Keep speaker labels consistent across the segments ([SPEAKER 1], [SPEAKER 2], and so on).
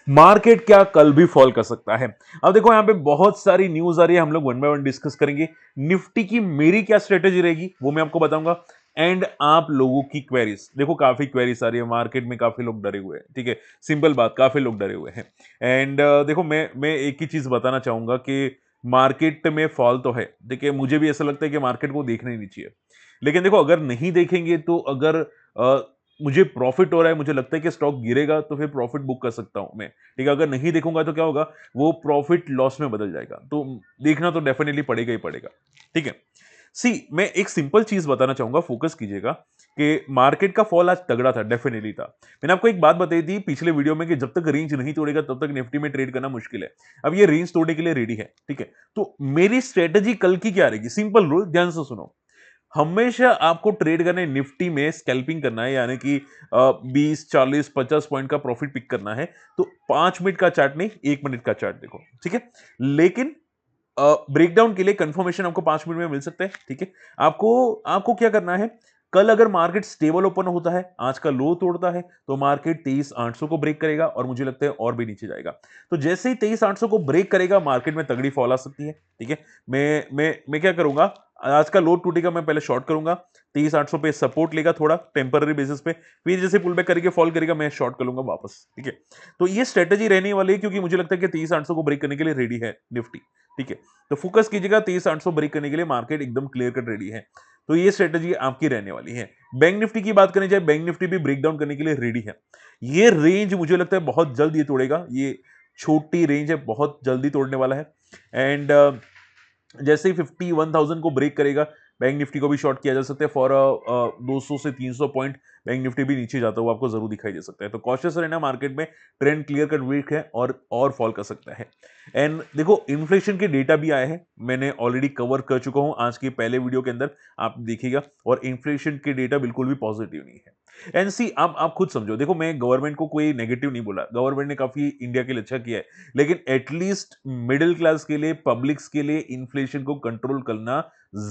[SPEAKER 1] Market क्या कल भी फॉल कर सकता है। अब देखो यहां पे बहुत सारी न्यूज आ रही है, हम लोग वन बाय वन डिस्कस करेंगे। निफ्टी की मेरी क्या स्ट्रेटेजी रहेगी वो मैं आपको बताऊंगा। एंड आप लोगों की क्वेरीज, देखो काफी क्वेरीज आ रही है मार्केट में, काफी लोग डरे हुए हैं, ठीक है, सिंपल बात, काफी लोग डरे हुए हैं। एंड देखो मैं एक ही चीज बताना चाहूंगा कि मार्केट में फॉल तो है, देखिए मुझे भी ऐसा लगता है कि मार्केट को देखना ही नहीं चाहिए, लेकिन देखो अगर नहीं देखेंगे तो अगर मुझे प्रॉफिट हो रहा है, मुझे लगता है कि स्टॉक गिरेगा तो फिर प्रॉफिट बुक कर सकता हूं मैं, ठीक है। अगर नहीं देखूंगा तो क्या होगा, वो प्रॉफिट लॉस में बदल जाएगा, तो देखना तो डेफिनेटली पड़ेगा ही पड़ेगा, ठीक है। सी मैं एक सिंपल चीज बताना चाहूंगा, फोकस कीजिएगा कि मार्केट का फॉल आज तगड़ा था, डेफिनेटली था। मैंने आपको एक बात बताई थी पिछले वीडियो में कि जब तक रेंज नहीं तोड़ेगा तब तक निफ्टी में ट्रेड करना मुश्किल है। अब ये रेंज तोड़ने के लिए रेडी है, ठीक है। तो मेरी स्ट्रेटेजी कल की क्या रहेगी, सिंपल रूल, ध्यान से सुनो। हमेशा आपको ट्रेड करना है, निफ्टी में स्कैल्पिंग करना है, यानी कि 20 40 50 पॉइंट का प्रॉफिट पिक करना है। तो 5 मिनट का चार्ट नहीं, 1 मिनट का चार्ट देखो, ठीक है। लेकिन ब्रेकडाउन के लिए कंफर्मेशन आपको 5 मिनट में मिल सकता है, ठीक है। आपको आपको क्या करना है, कल अगर मार्केट स्टेबल ओपन होता है, आज का लो तोड़ता है, तो मार्केट 23,800 को ब्रेक करेगा और मुझे लगता है और भी नीचे जाएगा। तो जैसे ही 23,800 को ब्रेक करेगा, मार्केट में तगड़ी फॉल आ सकती है, ठीक है। मैं क्या करूंगा, आज का लो टूटेगा, मैं पहले शॉर्ट करूंगा, 23,800 पे सपोर्ट लेगा थोड़ा टेम्पररी बेसिस पे, फिर जैसे पुल बैक करके फॉल करेगा मैं शॉर्ट कर लूंगा वापस, ठीक है। तो ये स्ट्रेटेजी रहने वाली है, क्योंकि मुझे लगता है कि 23,800 को ब्रेक करने के लिए रेडी है निफ्टी, ठीक है। तो फोकस कीजिएगा, 23,800 ब्रेक करने के लिए मार्केट एकदम क्लियर कट रेडी है। तो ये स्ट्रेटेजी आपकी रहने वाली है। बैंक निफ्टी की बात करें जाए, बैंक निफ्टी भी ब्रेक डाउन करने के लिए रेडी है। ये रेंज मुझे लगता है बहुत जल्द ये तोड़ेगा, ये छोटी रेंज है, बहुत जल्दी तोड़ने वाला है। एंड जैसे ही 51,000 को ब्रेक करेगा, बैंक निफ्टी को भी शॉर्ट किया जा सकता है फॉर 200 से 300 पॉइंट, बैंक निफ्टी भी नीचे जाता हुआ आपको जरूर दिखाई दे सकता है। तो कॉशियस रहना, मार्केट में ट्रेंड क्लियर कट वीक है और फॉल कर सकता है। एंड देखो इन्फ्लेशन के डेटा भी आए हैं, मैंने ऑलरेडी कवर कर चुका हूं आज के पहले वीडियो के अंदर, आप देखिएगा, और इन्फ्लेशन के डेटा बिल्कुल भी पॉजिटिव नहीं है। एंड सी आप खुद समझो, देखो मैं गवर्नमेंट को कोई नेगेटिव नहीं बोला, गवर्नमेंट ने काफी इंडिया के लिए अच्छा किया है, लेकिन एटलीस्ट मिडिल क्लास के लिए, पब्लिक्स के लिए इन्फ्लेशन को कंट्रोल करना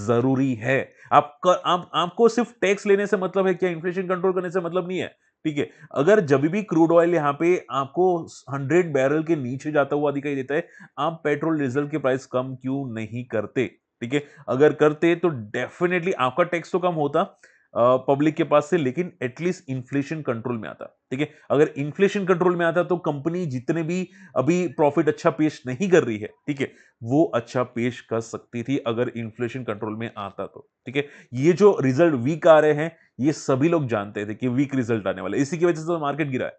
[SPEAKER 1] जरूरी है। आपको सिर्फ टैक्स लेने से मतलब है क्या, इन्फ्लेशन कंट्रोल करने से मतलब नहीं है, ठीक है। अगर जब भी क्रूड ऑयल यहां पे आपको 100 बैरल के नीचे जाता हुआ दिखाई देता है, आप पेट्रोल डीजल के प्राइस कम क्यों नहीं करते, ठीक है। अगर करते तो डेफिनेटली आपका टैक्स तो कम होता पब्लिक के पास से, लेकिन एटलीस्ट इन्फ्लेशन कंट्रोल में आता, ठीक है। अगर इन्फ्लेशन कंट्रोल में आता तो कंपनी जितने भी अभी प्रॉफिट अच्छा पेश नहीं कर रही है, ठीक है, वो अच्छा पेश कर सकती थी अगर इन्फ्लेशन कंट्रोल में आता तो, ठीक है। ये जो रिजल्ट वीक आ रहे हैं, ये सभी लोग जानते थे कि वीक रिजल्ट आने वाले, इसी की वजह से तो मार्केट गिरा है।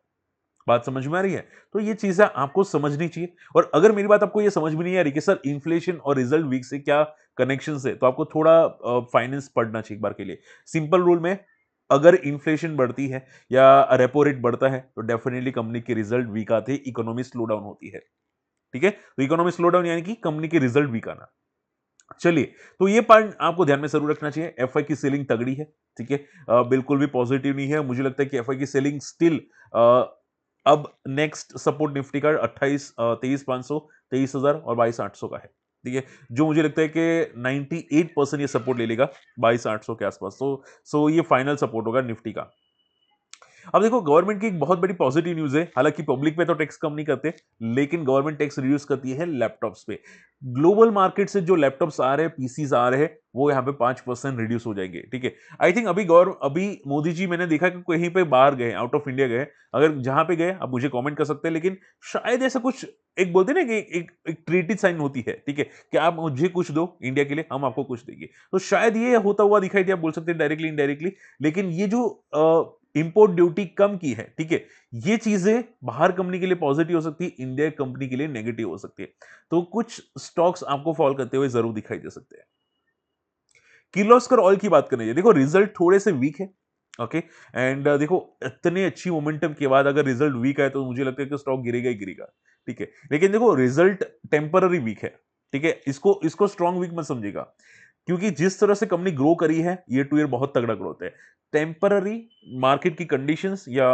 [SPEAKER 1] बात समझ में आ रही है? तो ये चीजें आपको समझनी चाहिए। और अगर मेरी बात आपको ये समझ में नहीं आ रही कि सर इन्फ्लेशन और रिजल्ट वीक से क्या कनेक्शन है, तो आपको थोड़ा फाइनेंस पढ़ना चाहिए एक बार के लिए। सिंपल रूल में, अगर इन्फ्लेशन बढ़ती है या रेपो रेट बढ़ता है तो डेफिनेटली कंपनी के रिजल्ट वीक आते हैं, इकोनॉमी स्लो डाउन होती है, ठीक है। तो इकोनॉमी स्लो डाउन यानी कि कंपनी के रिजल्ट वीक आना। चलिए, तो ये पॉइंट आपको ध्यान में जरूर रखना चाहिए। एफआई की सेलिंग तगड़ी है, ठीक है, बिल्कुल भी पॉजिटिव नहीं है। मुझे लगता है कि एफआई की सेलिंग स्टिल अब नेक्स्ट सपोर्ट निफ्टी का 23,500, 23,000 और 22,800 का है, ठीक है, जो मुझे लगता है कि 98% ये सपोर्ट ले लेगा 22,800 के आसपास। सो ये फाइनल सपोर्ट होगा निफ्टी का। अब देखो गवर्नमेंट की एक बहुत बड़ी पॉजिटिव न्यूज है, हालांकि पब्लिक पे तो टैक्स कम नहीं करते, लेकिन गवर्नमेंट टैक्स रिड्यूस करती है लैपटॉप्स पे। ग्लोबल मार्केट से जो लैपटॉप्स आ रहे हैं, पीसीज आ रहे हैं, वो यहाँ पे 5% रिड्यूस हो जाएंगे, ठीक है। आई थिंक अभी मोदी जी, मैंने देखा कि कहीं पे बाहर गए, आउट ऑफ इंडिया गए, अगर जहां पे गए आप मुझे कमेंट कर सकते हैं, लेकिन शायद ऐसा कुछ, एक बोलते हैं ना कि एक ट्रीटी साइन होती है, ठीक है, कि आप मुझे कुछ दो इंडिया के लिए, हम आपको कुछ देंगे। तो शायद ये होता हुआ दिखाई दिया, आप बोल सकते हैं डायरेक्टली इनडायरेक्टली। लेकिन ये जो इंपोर्ट ड्यूटी कम की है, ठीक है, ये चीजें बाहर कंपनी के लिए पॉजिटिव हो सकती है, इंडिया कंपनी के लिए नेगेटिव हो सकती है। तो कुछ स्टॉक्स आपको फॉल करते हुए जरूर दिखाई दे सकते हैं। किर्लोस्कर ऑयल की बात करें, देखो रिजल्ट थोड़े से वीक है, ओके। एंड देखो इतने अच्छी मोमेंटम के बाद अगर रिजल्ट वीक है तो मुझे लगता है कि स्टॉक गिरेगा ही गिरेगा, ठीक है। लेकिन देखो रिजल्ट टेम्पररी वीक है, ठीक है, इसको इसको स्ट्रॉन्ग वीक मत समझिएगा, क्योंकि जिस तरह से कंपनी ग्रो करी है ईयर टू ईयर, बहुत तगड़ा ग्रोथ है। टेम्पररी मार्केट की कंडीशंस या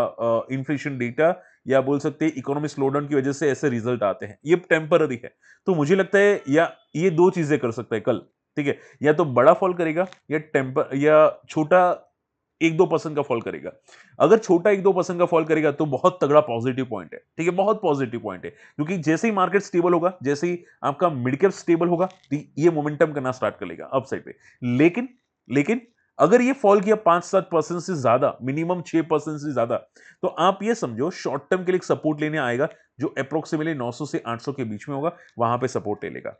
[SPEAKER 1] इन्फ्लेशन डेटा, या बोल सकते हैं इकोनॉमिक स्लोडाउन की वजह से ऐसे रिजल्ट आते हैं, ये टेम्पररी है। तो मुझे लगता है या ये दो चीजें कर सकता है कल, ठीक है, या तो बड़ा फॉल करेगा या टेम्पर या छोटा 1-2% का फॉल करेगा। अगर छोटा 1-2% का फॉल करेगा तो बहुत तगड़ा पॉजिटिव पॉइंट है, ठीक है, बहुत पॉजिटिव पॉइंट है, क्योंकि जैसे ही मार्केट स्टेबल होगा, जैसे ही आपका मिड कैप स्टेबल होगा, तो ये मोमेंटम करना स्टार्ट कर लेगा अपसाइड पे। लेकिन लेकिन अगर ये फॉल किया 5-7% से ज्यादा, मिनिमम 6% से ज्यादा, तो आप ये समझो शॉर्ट टर्म के लिए सपोर्ट लेने आएगा, जो अप्रोक्सीमेटली 900 से 800 के बीच में होगा, वहां पे सपोर्ट ले लेगा,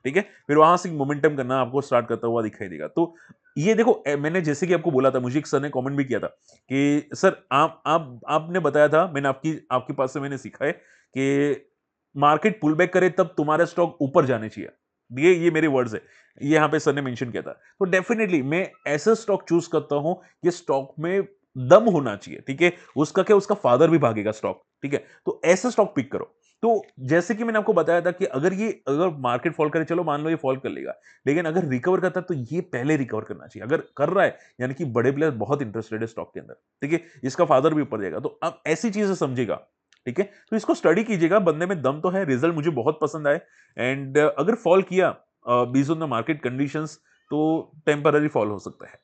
[SPEAKER 1] ठीक है। फिर वहां से मोमेंटम करना आपको स्टार्ट करता हुआ दिखाई देगा। तो ये देखो, मैंने जैसे कि आपको बोला था, मुझे एक सर ने कमेंट भी किया था कि सर आपने बताया था, मैंने आपकी आपके पास से मैंने सीखा है कि मार्केट पुल बैक करे तब तुम्हारा स्टॉक ऊपर जाने चाहिए। ये मेरे वर्ड्स है, ये यहाँ पे सर ने मेंशन किया था। तो डेफिनेटली मैं ऐसा स्टॉक चूज करता हूं कि स्टॉक में दम होना चाहिए, ठीक है। उसका क्या, उसका फादर भी भागेगा स्टॉक, ठीक है। तो ऐसा स्टॉक पिक करो। तो जैसे कि मैंने आपको बताया था कि अगर मार्केट फॉल करे, चलो मान लो ये फॉल कर लेगा, लेकिन अगर रिकवर करता है तो ये पहले रिकवर करना चाहिए। अगर कर रहा है, यानी कि बड़े प्लेयर बहुत इंटरेस्टेड है स्टॉक के अंदर, ठीक है। इसका फादर भी ऊपर जाएगा, तो आप ऐसी चीजें समझेगा, ठीक है। तो इसको स्टडी कीजिएगा, बंदे में दम तो है, रिजल्ट मुझे बहुत पसंद आए। एंड अगर फॉल किया based on the market conditions, तो टेम्पररी फॉल हो सकता है।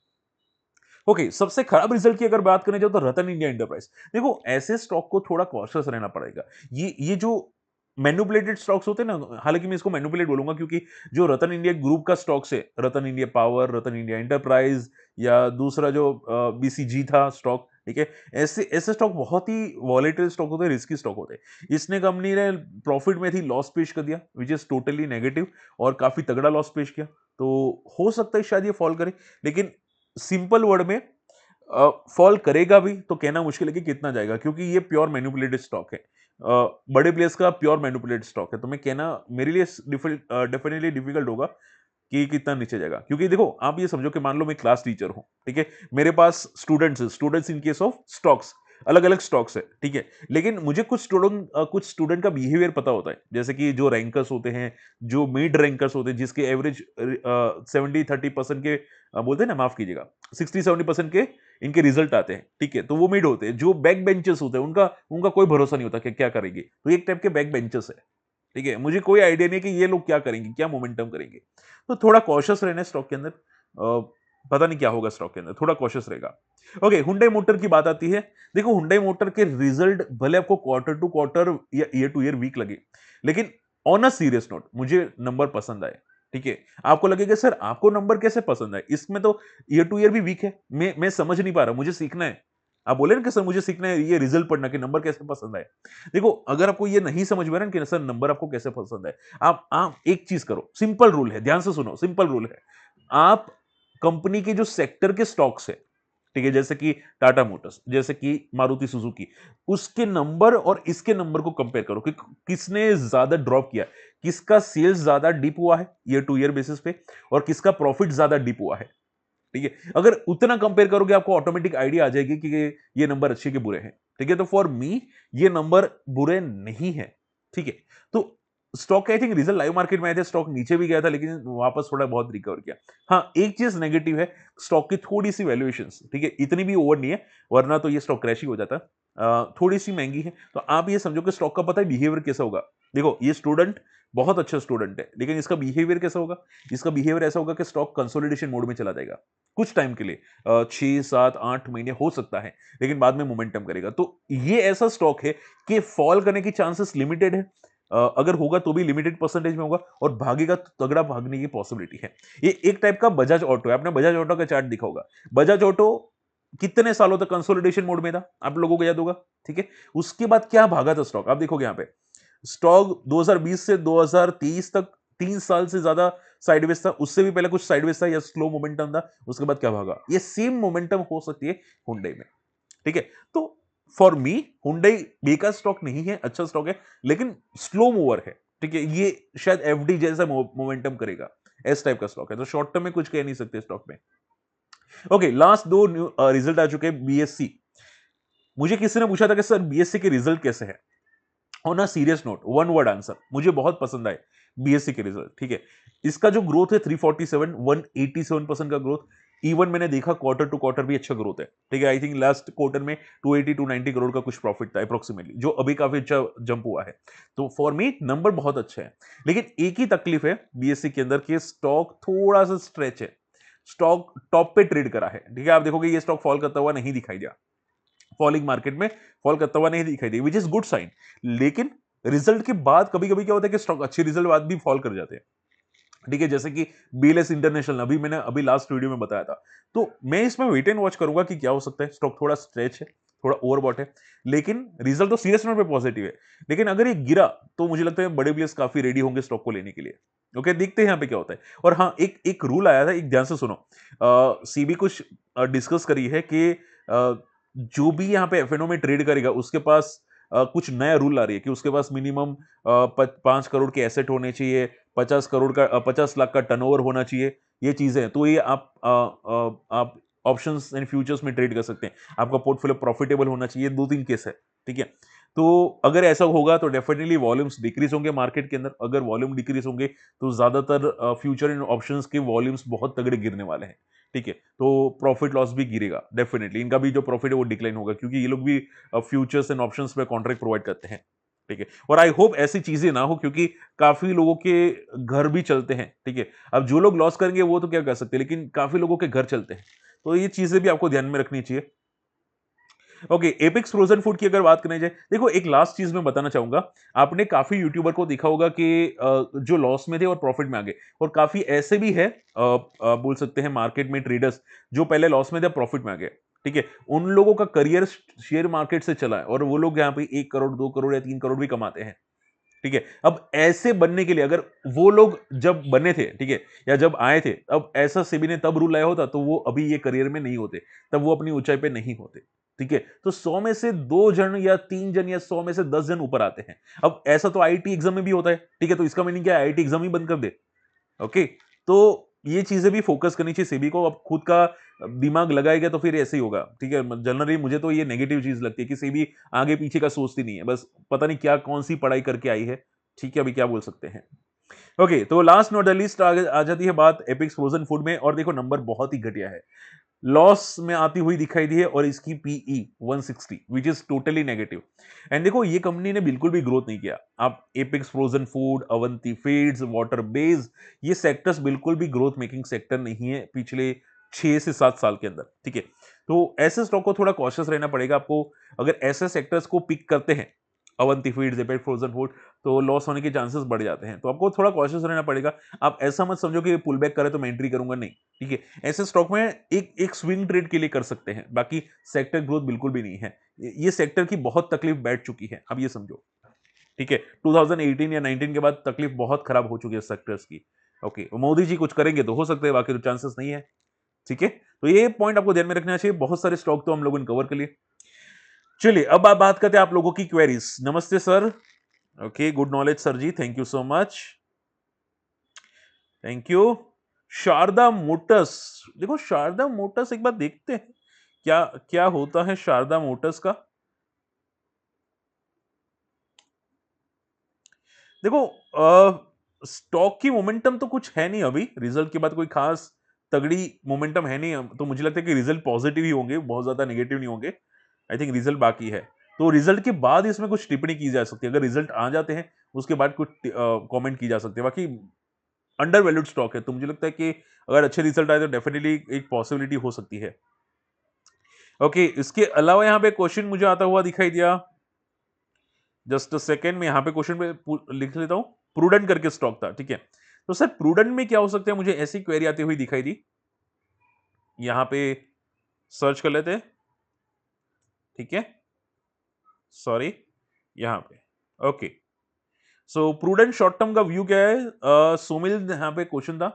[SPEAKER 1] ओके, सबसे खराब रिजल्ट की अगर बात करें जाए तो रतन इंडिया एंटरप्राइज। देखो, ऐसे स्टॉक को थोड़ा कॉशियस रहना पड़ेगा। ये जो मैनिपुलेटेड स्टॉक्स होते हैं ना, हालांकि मैं इसको मैनिपुलेट बोलूंगा, क्योंकि जो रतन इंडिया ग्रुप का स्टॉक्स है, रतन इंडिया पावर, रतन इंडिया एंटरप्राइज, या दूसरा जो बीसीजी था स्टॉक, ठीक है, ऐसे ऐसे स्टॉक बहुत ही वॉलेटाइल स्टॉक होते हैं, रिस्की स्टॉक होते हैं। इसने कंपनी ने प्रॉफिट में थी, लॉस पेश कर दिया, विच इज टोटली नेगेटिव, और काफी तगड़ा लॉस पेश किया। तो हो सकता है शायद ये फॉल करे, लेकिन सिंपल वर्ड में फॉल करेगा भी तो कहना मुश्किल है कि कितना जाएगा, क्योंकि ये प्योर मैनिपुलेटेड स्टॉक है। बड़े प्लेयर्स का प्योर मैनिपुलेटेड स्टॉक है, तो मैं कहना मेरे लिए डेफिनेटली डिफिकल्ट होगा कि कितना नीचे जाएगा। क्योंकि देखो, आप ये समझो कि मान लो मैं क्लास टीचर हूं, ठीक है, मेरे पास students in case of stocks, अलग अलग स्टॉक्स है, ठीक है। लेकिन मुझे कुछ स्टूडेंट का बिहेवियर पता होता है, जैसे कि जो रैंकर्स होते हैं, जो मिड रैंकर्स होते हैं, जिसके एवरेज 70-30% के बोलते हैं ना, माफ कीजिएगा, 60-70% के इनके रिजल्ट आते हैं, ठीक है। तो वो मिड होते हैं। जो बैक बेंचर्स होते हैं, उनका उनका कोई भरोसा नहीं होता कि क्या करेंगे। तो एक टाइप के बैक बेंचर्स है, ठीक है। मुझे कोई आइडिया नहीं कि ये लोग क्या करेंगे, क्या मोमेंटम करेंगे। तो थोड़ा कॉशियस रहना है स्टॉक के अंदर। पता नहीं क्या होगा स्टॉक के अंदर, थोड़ा कॉशियस रहेगा। ओके, हुंडई मोटर की बात आती है। देखो, हुंडई मोटर के रिजल्ट भले आपको क्वार्टर टू क्वार्टर या ईयर टू ईयर वीक लगे, लेकिन ऑन अ सीरियस नोट मुझे नंबर पसंद आए, ठीक है। आपको लगेगा सर आपको नंबर कैसे पसंद आए, इसमें तो ईयर टू ईयर भी वीक है, मैं समझ नहीं पा रहा, मुझे सीखना है। आप बोले ना कि सर मुझे सीखना है ये रिजल्ट पढ़ना, कि नंबर कैसे पसंद आए। देखो, अगर आपको ये नहीं समझ में आ रहा कि सर नंबर आपको कैसे पसंद है, आप एक चीज करो, सिंपल रूल है, ध्यान से सुनो, सिंपल रूल है। आप कंपनी के जो सेक्टर के स्टॉक्स है, ठीक है, जैसे कि टाटा मोटर्स, जैसे कि मारुति सुजुकी, उसके नंबर और इसके नंबर को कंपेयर करो कि किसने ज्यादा ड्रॉप किया, किसका सेल्स ज्यादा डिप हुआ है ईयर टू ईयर बेसिस पे, और किसका प्रॉफिट ज्यादा डिप हुआ है, ठीक है। अगर उतना कंपेयर करोगे, आपको ऑटोमेटिक आइडिया आ जाएगी कि ये नंबर अच्छे के बुरे हैं, ठीक है। तो फॉर मी ये नंबर बुरे नहीं है, ठीक है। तो stock, I think result live market में आए थे, स्टॉक नीचे भी गया था, लेकिन वापस थोड़ा बहुत रिकवर किया। हाँ, एक चीज नेगेटिव है, स्टॉक की थोड़ी सी वैल्यूएशन, ठीक है, इतनी भी ओवर नहीं है, वरना तो ये स्टॉक क्रैश ही हो जाता। थोड़ी सी महंगी है। तो आप ये समझो कि स्टॉक का पता है बिहेवियर कैसा होगा। देखो, ये स्टूडेंट बहुत अच्छा स्टूडेंट है, लेकिन इसका बिहेवियर कैसा होगा, इसका बिहेवियर ऐसा होगा कि स्टॉक कंसोलिडेशन मोड में चला जाएगा कुछ टाइम के लिए, 6-7-8 महीने हो सकता है, लेकिन बाद में मोमेंटम करेगा। तो ये ऐसा स्टॉक है कि फॉल करने की चांसेस लिमिटेड है। अगर होगा तो भी लिमिटेड परसेंटेज में होगा, और भागेगा तो तगड़ा भागने की पॉसिबिलिटी है। ये एक टाइप का बजाज ऑटो है, आपने बजाज ऑटो का चार्ट देखा होगा। बजाज ऑटो कितने सालों तक कंसोलिडेशन मोड में था, आप लोगों को याद होगा, ठीक है। उसके बाद क्या भागा था स्टॉक, आप देखोगे यहाँ पे स्टॉक 2020 से 2023 तक 3 साल से ज्यादा साइडवेज था, उससे भी पहले कुछ साइडवेज था या स्लो मोमेंटम था, उसके बाद क्या भागा। ये सेम मोमेंटम हो सकती है हुंडई में, ठीक है। तो फॉर मी हुंडई बेकार स्टॉक नहीं है, अच्छा स्टॉक है, लेकिन स्लो मूवर है, ठीक है। ये शायद एफडी जैसा मोमेंटम करेगा, इस टाइप का स्टॉक है। तो शॉर्ट टर्म में कुछ कह नहीं सकते स्टॉक में। ओके, लास्ट दो रिजल्ट आ चुके हैं। बीएससी, मुझे किसी ने पूछा था कि सर बीएससी के रिजल्ट कैसे हैं। On a serious note, one word answer, मुझे बहुत पसंद आए बीएससी के रिजल्ट, ठीक है। इसका जो ग्रोथ है 347 187% का ग्रोथ। इवन मैंने देखा क्वार्टर टू क्वार्टर भी अच्छा ग्रोथ है, ठीक है। आई थिंक लास्ट क्वार्टर में 280-290 करोड़ का कुछ प्रॉफिट था अप्रोक्सीमेटली, जो अभी काफी अच्छा जंप हुआ है। तो फॉर मी नंबर बहुत अच्छा है, लेकिन एक ही तकलीफ है बीएससी के अंदर कि स्टॉक थोड़ा सा स्ट्रेच है। स्टॉक टॉप पे ट्रेड करा है, ठीक है। आप देखोगे ये स्टॉक फॉल करता हुआ नहीं दिखाई दिया, फॉलिंग मार्केट में फॉल करता हुआ नहीं दिखाई दी, विच इज गुड साइन। लेकिन रिजल्ट के बाद कभी कभी क्या होता है कि स्टॉक अच्छे रिजल्ट बाद भी फॉल कर जाते हैं, ठीक है। जैसे कि बीएलएस इंटरनेशनल, अभी मैंने अभी लास्ट वीडियो में बताया था। तो मैं इसमें वेट एंड वॉच करूंगा कि क्या हो सकता है। स्टॉक थोड़ा स्ट्रेच है, थोड़ा ओवरबॉट है, लेकिन रिजल्ट तो सीरियस नोट पे पॉजिटिव है। लेकिन अगर ये गिरा तो मुझे लगता है बड़े प्लेयर्स काफी रेडी होंगे स्टॉक को लेने के लिए। ओके, देखते हैं यहाँ पे क्या होता है। और हाँ, एक एक रूल आया था, एक ध्यान से सुनो। सीबी कुछ डिस्कस करी है कि जो भी यहाँ पे एफएनओ में ट्रेड करेगा उसके पास कुछ नया रूल आ रही है कि उसके पास मिनिमम 5 करोड़ के एसेट होने चाहिए, 50 करोड़ का 50 लाख का टर्नओवर होना चाहिए। ये चीजें हैं, तो ये आप ऑप्शंस एंड फ्यूचर्स में ट्रेड कर सकते हैं। आपका पोर्टफोलियो प्रॉफिटेबल होना चाहिए, 2-3 केस है, ठीक है। तो अगर ऐसा होगा तो डेफिनेटली वॉल्यूम्स डिक्रीज होंगे मार्केट के अंदर। अगर वॉल्यूम डिक्रीज होंगे तो ज्यादातर फ्यूचर इन ऑप्शंस के वॉल्यूम्स बहुत तगड़े गिरने वाले हैं, ठीक है। तो प्रॉफिट लॉस भी गिरेगा डेफिनेटली, इनका भी जो प्रॉफिट है वो डिक्लाइन होगा, क्योंकि ये लोग भी फ्यूचर्स एंड ऑप्शंस में कॉन्ट्रैक्ट प्रोवाइड करते हैं, ठीक है। और आई होप ऐसी चीजें ना हो, क्योंकि काफी लोगों के घर भी चलते हैं, ठीक है। अब जो लोग लॉस करेंगे वो तो क्या कर सकते हैं, लेकिन काफी लोगों के घर चलते हैं, तो ये चीजें भी आपको ध्यान में रखनी चाहिए। ओके, एपेक्स फ्रोजन फूड की अगर बात करें जाए, देखो एक लास्ट चीज मैं बताना चाहूंगा। आपने काफी यूट्यूबर को देखा होगा कि जो लॉस में थे और प्रॉफिट में आ गए, और काफी ऐसे भी है बोल सकते हैं मार्केट में ट्रेडर्स जो पहले लॉस में थे प्रॉफिट में आ गए, ठीक है। उन लोगों का करियर शेयर मार्केट से चला है, और वो लोग यहाँ पे 1 करोड़ 2 करोड़ या 3 करोड़ भी कमाते हैं, ठीक है। अब ऐसे बनने के लिए अगर वो लोग जब बने थे, ठीक है, या जब आए थे, अब ऐसा सेबी ने तब रूल लाया होता तो वो अभी ये करियर में नहीं होते, तब वो अपनी ऊंचाई पे नहीं होते, ठीक है। तो 100 में से 2 जन या 3 जन या 100 में से 10 जन ऊपर आते हैं। अब ऐसा तो आईटी एग्जाम में भी होता है, ठीक है। तो इसका मीनिंग क्या है, आईटी एग्जाम ही बंद कर दे। ओके, तो ये चीजें भी फोकस करनी चाहिए सेबी को। अब खुद का दिमाग लगाएगा तो फिर ऐसे ही होगा, ठीक है। जनरली मुझे तो ये नेगेटिव चीज लगती है कि सेबी आगे पीछे का सोचती नहीं है, बस पता नहीं क्या कौन सी पढ़ाई करके आई है, ठीक है। अभी क्या बोल सकते हैं। ओके, तो लास्ट नॉट द लीस्ट आ जाती है बात एपिक्स फ्रोजन फूड में, और देखो नंबर बहुत ही घटिया है, लॉस में आती हुई दिखाई दी है, और इसकी PE 160, which is totally negative. And देखो ये कंपनी ने बिल्कुल भी ग्रोथ नहीं किया। आप Apex Frozen Food, Avanti Feeds, water based, ये सेक्टर्स बिल्कुल भी ग्रोथ मेकिंग सेक्टर नहीं है पिछले 6 से 7 साल के अंदर, ठीक है। तो ऐसे स्टॉक को थोड़ा कॉशियस रहना पड़ेगा आपको। अगर ऐसे सेक्टर्स को पिक करते हैं, Avanti Feeds, Apex Frozen Food, तो लॉस होने के चांसेस बढ़ जाते हैं, तो आपको थोड़ा कॉशियस रहना पड़ेगा। आप ऐसा मत समझो कि पुल बैक करे तो मैं एंट्री करूंगा, नहीं, ठीक है। ऐसे स्टॉक में एक एक स्विंग ट्रेड के लिए कर सकते हैं, बाकी सेक्टर ग्रोथ बिल्कुल भी नहीं है। ये सेक्टर की बहुत तकलीफ बैठ चुकी है, अब ये समझो, ठीक है। 2018 या 19 के बाद तकलीफ बहुत खराब हो चुकी है सेक्टर्स की। ओके, मोदी जी कुछ करेंगे तो हो सकते हैं, बाकी तो चांसेस नहीं है, ठीक है। तो ये पॉइंट आपको ध्यान में रखना चाहिए। बहुत सारे स्टॉक तो हम लोगों ने कवर कर लिए। चलिए अब आप बात करते हैं आप लोगों की क्वेरीज। नमस्ते sir. Okay, good knowledge sir ji, thank you so much, thank you. Sharda Motors, देखो शारदा मोटर्स एक बार देखते हैं क्या क्या होता है शारदा मोटर्स का। देखो स्टॉक की मोमेंटम तो कुछ है नहीं, अभी रिजल्ट के बाद कोई खास तगड़ी मोमेंटम है नहीं, तो मुझे लगता है कि रिजल्ट पॉजिटिव ही होंगे, बहुत ज्यादा नेगेटिव नहीं होंगे। आई थिंक रिजल्ट बाकी है, तो रिजल्ट के बाद इसमें कुछ टिप्पणी की जा सकती है। अगर रिजल्ट आ जाते हैं उसके बाद कुछ कमेंट की जा सकती है। बाकी अंडर वैल्यूड स्टॉक है, तो मुझे लगता है कि अगर अच्छे रिजल्ट आए तो डेफिनेटली एक पॉसिबिलिटी हो सकती है। ओके, इसके अलावा यहाँ पे क्वेश्चन मुझे आता हुआ दिखाई दिया, जस्ट अ सेकेंड में यहाँ पे क्वेश्चन पे लिख लेता हूं। प्रूडेंट करके स्टॉक था, ठीक है। तो सर प्रूडेंट में क्या हो सकता है, मुझे ऐसी क्वेरी आती हुई दिखाई दी, यहाँ पे सर्च कर लेते हैं, ठीक है। सॉरी, यहाँ पे ओके। सो प्रूडेंट शॉर्ट टर्म का व्यू क्या है, सोमिल यहाँ पे क्वेश्चन था।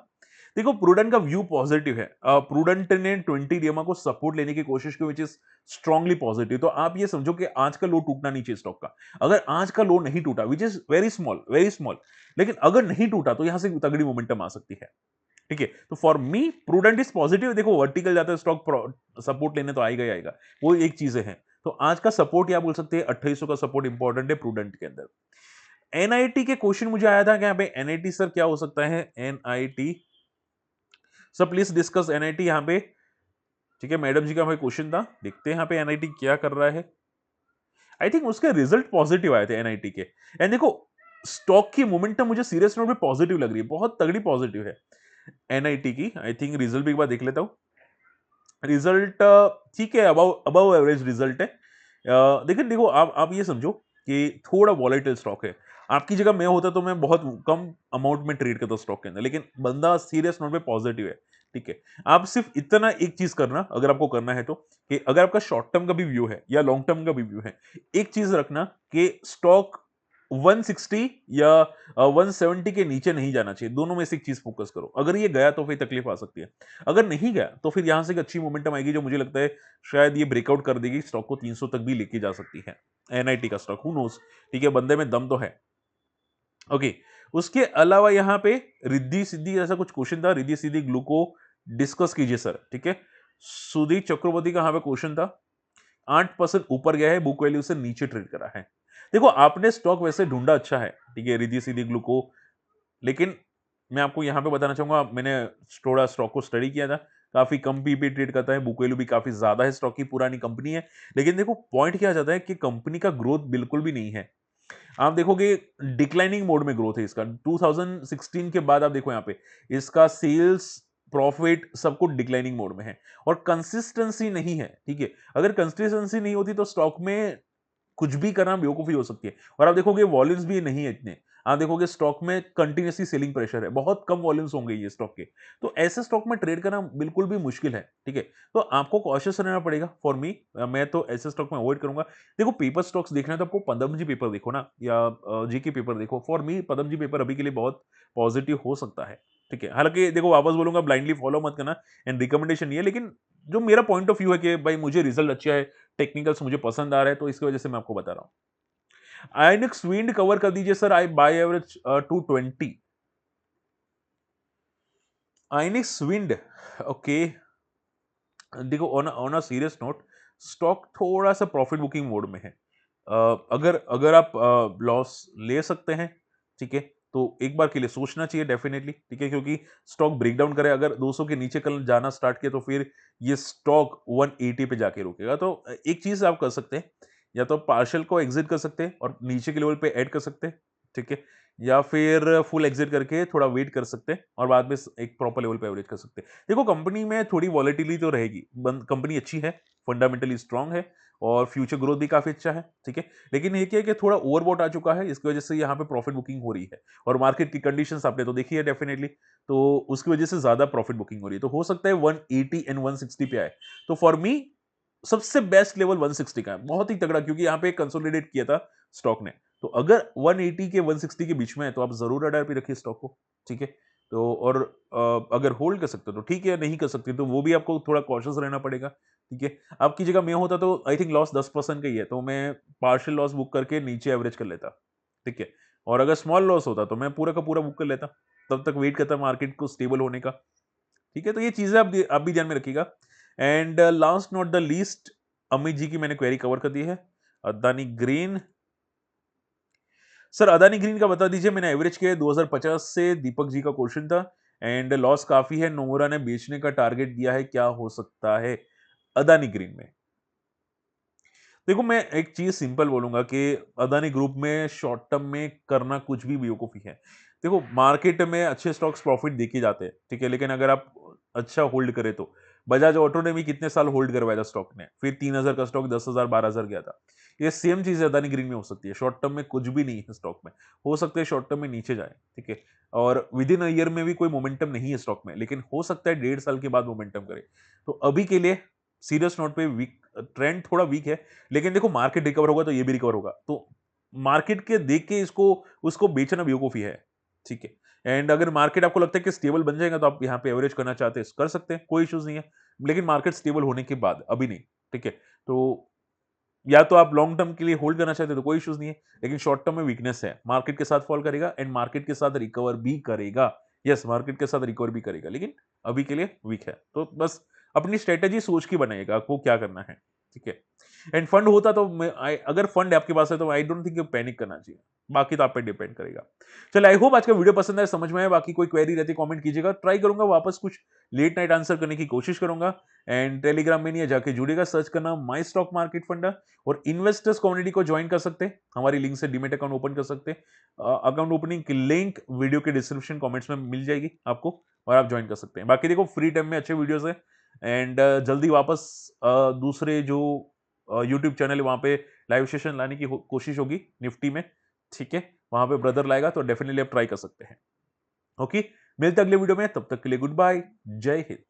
[SPEAKER 1] देखो प्रूडेंट का व्यू पॉजिटिव है। प्रूडेंट ने 20 डीएमआ को सपोर्ट लेने की कोशिश की, विच इज स्ट्रांगली पॉजिटिव। तो आप ये समझो कि आज का लो टूटना नहीं चाहिए स्टॉक का। अगर आज का लो नहीं टूटा, विच इज वेरी स्मॉल, लेकिन अगर नहीं टूटा तो यहां से तगड़ी मोमेंटम आ सकती है, ठीक है। तो for me prudent is positive. देखो वर्टिकल जाता है स्टॉक, सपोर्ट लेने तो आएगा ही आएगा, वो एक चीजें हैं। तो आज का सपोर्ट या बोल सकते हैं 2800 का सपोर्ट इंपॉर्टेंट है प्रूडेंट के अंदर। एनआईटी के क्वेश्चन मुझे आया था कि यहाँ पे एनआईटी सर क्या हो सकता है, NIT sir please discuss NIT यहाँ पे, ठीक है। मैडम जी का हमें क्वेश्चन था, देखते हैं यहाँ पे एनआईटी क्या कर रहा है। आई थिंक उसके रिजल्ट पॉजिटिव आए थे एनआईटी के। एंड देखो स्टॉक की मोमेंटम मुझे सीरियस नोट पे पॉजिटिव लग रही है, बहुत तगड़ी पॉजिटिव है। एनआईटी की, आई थिंक रिजल्ट भी एक बार देख लेता हूँ। रिजल्ट ठीक है, अबव अबव एवरेज रिजल्ट है। लेकिन देखो आप ये समझो कि थोड़ा वॉलेटाइल स्टॉक है। आपकी जगह मैं होता तो मैं बहुत कम अमाउंट में ट्रेड करता स्टॉक के अंदर, लेकिन बंदा सीरियस नोट पे पॉजिटिव है। ठीक है, आप सिर्फ इतना एक चीज करना, अगर आपको करना है तो, कि अगर आपका शॉर्ट टर्म का भी व्यू है या लॉन्ग टर्म का भी व्यू है, एक चीज रखना कि स्टॉक 160 या 170 के नीचे नहीं जाना चाहिए। दोनों में से एक चीज फोकस करो। अगर ये गया तो फिर तकलीफ आ सकती है। अगर नहीं गया तो फिर यहां से एक अच्छी मोमेंटम आएगी, जो मुझे लगता है शायद ये ब्रेकआउट कर देगी, स्टॉक को 300 तक भी लेके जा सकती है। एनआईटी का स्टॉक, हु नोस। ठीक है, बंदे में दम तो है। ओके, उसके अलावा यहाँ पे रिद्धि सिद्धि ऐसा कुछ क्वेश्चन था, रिद्धि सिद्धि ग्लूको डिस्कस कीजिए सर। ठीक है, सुदीप चक्रवर्ती का यहाँ पे क्वेश्चन था। 8% ऊपर गया है, बुक वैल्यू से नीचे ट्रेड करा है। देखो, आपने स्टॉक वैसे ढूंढा अच्छा है, ठीक है, रिद्धि सिद्धि ग्लूको, लेकिन मैं आपको यहां पे बताना चाहूंगा, मैंने थोड़ा स्टॉक को स्टडी किया था। काफी कम पीपी ट्रेड करता है, बुक वैल्यू भी काफी ज्यादा है, स्टॉक की पुरानी कंपनी है। लेकिन देखो, पॉइंट क्या आ जाता है कि कंपनी का ग्रोथ बिल्कुल भी नहीं है। आप देखोगे डिक्लाइनिंग मोड में ग्रोथ है इसका। 2016 के बाद आप देखो यहाँ पे इसका सेल्स, प्रॉफिट सब कुछ डिक्लाइनिंग मोड में है, और कंसिस्टेंसी नहीं है। ठीक है, अगर कंसिस्टेंसी नहीं होती तो स्टॉक में कुछ भी करना बेवकूफी हो सकती है। और आप देखोगे वॉल्यूम्स भी नहीं है इतने। आप देखोगे स्टॉक में कंटिन्यूसली सेलिंग प्रेशर है, बहुत कम वॉल्यूम्स होंगे ये स्टॉक के। तो ऐसे स्टॉक में ट्रेड करना बिल्कुल भी मुश्किल है। ठीक है, तो आपको कॉशियस रहना पड़ेगा। फॉर मी, मैं तो ऐसे स्टॉक में अवॉइड करूंगा। देखो, पेपर स्टॉक्स देखना है तो आपको पदमजी पेपर देखो ना, या जीके पेपर देखो। फॉर मी पदमजी पेपर अभी के लिए बहुत पॉजिटिव हो सकता है। ठीक है, हालांकि देखो, वापस बोलूंगा, ब्लाइंडली फॉलो मत करना, एंड रिकमेंडेशन नहीं है, लेकिन जो मेरा पॉइंट ऑफ व्यू है कि भाई मुझे रिजल्ट अच्छा है, टेक्निकल्स मुझे पसंद आ रहा है, तो इसकी वजह से मैं आपको बता रहा हूं। आइनिक्स विंड कवर कर दीजिए sir, I buy average 220। Inox Wind, okay. देखो, on a serious note, stock थोड़ा सा प्रॉफिट बुकिंग मोड में है। अगर अगर आप लॉस ले सकते हैं, ठीक है, तो एक बार के लिए सोचना चाहिए डेफिनेटली। ठीक है, क्योंकि स्टॉक ब्रेकडाउन करे, अगर 200 के नीचे कल जाना स्टार्ट किया तो फिर ये स्टॉक 180 पे जाके रुकेगा। तो एक चीज आप कर सकते हैं, या तो पार्शियल को एग्जिट कर सकते हैं और नीचे के लेवल पे ऐड कर सकते हैं। ठीक है, या फिर फुल एग्जिट करके थोड़ा वेट कर सकते हैं और बाद में एक प्रॉपर लेवल पे एवरेज कर सकते हैं। देखो, कंपनी में थोड़ी वॉलेटिलिटी तो रहेगी, कंपनी अच्छी है, फंडामेंटली स्ट्रांग है, और फ्यूचर ग्रोथ भी काफी अच्छा है। ठीक है, लेकिन ये क्या है कि थोड़ा ओवरबॉट आ चुका है, इसकी वजह से यहाँ पे प्रॉफिट बुकिंग हो रही है, और मार्केट की कंडीशंस आपने तो देखी है डेफिनेटली। तो उसकी वजह से ज्यादा प्रॉफिट बुकिंग हो रही है, तो हो सकता है 180 एंड 160 पे आए। तो फॉर मी सबसे बेस्ट लेवल 160 का है, बहुत ही तगड़ा, क्योंकि यहाँ पे कंसोलिडेट किया था स्टॉक ने। तो अगर 180 के 160 के बीच में है तो आप जरूर अडार पे रखिए स्टॉक को। ठीक है, तो और अगर होल्ड कर सकते हो तो ठीक है, नहीं कर सकते तो वो भी आपको थोड़ा कॉशियस रहना पड़ेगा। ठीक है, आपकी जगह मैं होता तो आई थिंक लॉस 10% का ही है, तो मैं पार्शियल लॉस बुक करके नीचे एवरेज कर लेता। ठीक है, और अगर स्मॉल लॉस होता तो मैं पूरा का पूरा बुक कर लेता, तब तक वेट करता मार्केट को स्टेबल होने का। ठीक है, तो ये चीजें आप भी ध्यान में रखिएगा। And last not the least, Amit ji की मैंने क्वेरी कवर कर दी है। Adani Green, sir Adani Green का बता दीजिए। मैंने एवरेज किया है 2050 से, दीपक जी का क्वेश्चन था। एंड लॉस काफी है, नोमुरा ने बेचने का टारगेट दिया है, क्या हो सकता है अदानी ग्रीन में? देखो, मैं एक चीज सिंपल बोलूंगा कि अदानी ग्रुप में शॉर्ट टर्म में करना कुछ भी बेवकूफी है। देखो, मार्केट में अच्छे स्टॉक्स प्रॉफिट देखे जाते हैं, ठीक है, लेकिन अगर आप अच्छा होल्ड करें तो बजाज ऑटो ने भी कितने साल होल्ड करवाया था स्टॉक ने, फिर 3,000 का स्टॉक 10,000 12,000 गया था। ये सेम चीज अदानी ग्रीन में हो सकती है। शॉर्ट टर्म में कुछ भी नहीं है स्टॉक में, हो सकता है शॉर्ट टर्म में नीचे जाए। ठीक है, और विद इन अ ईयर में भी कोई मोमेंटम नहीं है स्टॉक में, लेकिन हो सकता है 1.5 साल के बाद मोमेंटम करे। तो अभी के लिए सीरियस नोट पे वीक, ट्रेंड थोड़ा वीक है, लेकिन देखो मार्केट रिकवर होगा तो ये भी रिकवर होगा। तो मार्केट के देख के इसको उसको बेचना बेवकूफी है। ठीक है, एंड अगर मार्केट आपको लगता है कि स्टेबल बन जाएगा तो आप यहाँ पे एवरेज करना चाहते हैं कर सकते हैं, कोई इश्यूज नहीं है, लेकिन मार्केट स्टेबल होने के बाद, अभी नहीं। ठीक है, तो या तो आप लॉन्ग टर्म के लिए होल्ड करना चाहते हैं तो कोई इश्यूज नहीं है, लेकिन शॉर्ट टर्म में वीकनेस है, मार्केट के साथ फॉल करेगा एंड मार्केट के साथ रिकवर भी करेगा। यस, मार्केट के साथ रिकवर भी करेगा, लेकिन अभी के लिए वीक है। तो बस अपनी स्ट्रेटेजी सोच के बनाइएगा आपको क्या करना है। ठीक है, एंड फंड होता तो अगर फंड आपके पास है तो आई डोंट थिंक पैनिक करना चाहिए, बाकी तो आप पे डिपेंड करेगा। चलिए, आई होप आज का वीडियो पसंद आए, समझ में आए। बाकी कोई क्वेरी रहती कमेंट कीजिएगा, ट्राई करूंगा वापस कुछ लेट नाइट आंसर करने की कोशिश करूंगा। एंड टेलीग्राम में नहीं है, जाके जुड़ेगा, सर्च करना माई स्टॉक मार्केट फंडा, और इन्वेस्टर्स कम्युनिटी को ज्वाइन कर सकते हैं, हमारी लिंक से डीमेट अकाउंट ओपन कर सकते हैं। अकाउंट ओपनिंग की लिंक वीडियो के डिस्क्रिप्शन कमेंट्स में मिल जाएगी आपको। और आप ज्वाइन कर सकते हैं। बाकी देखो फ्री टाइम में अच्छे वीडियोस है एंड जल्दी वापस दूसरे जो यूट्यूब चैनल है वहां पे लाइव सेशन लाने की कोशिश होगी निफ्टी में, ठीक है, वहां पे ब्रदर लाएगा तो डेफिनेटली आप ट्राई कर सकते हैं। ओके, मिलते हैं अगले वीडियो में, तब तक के लिए गुड बाय, जय हिंद।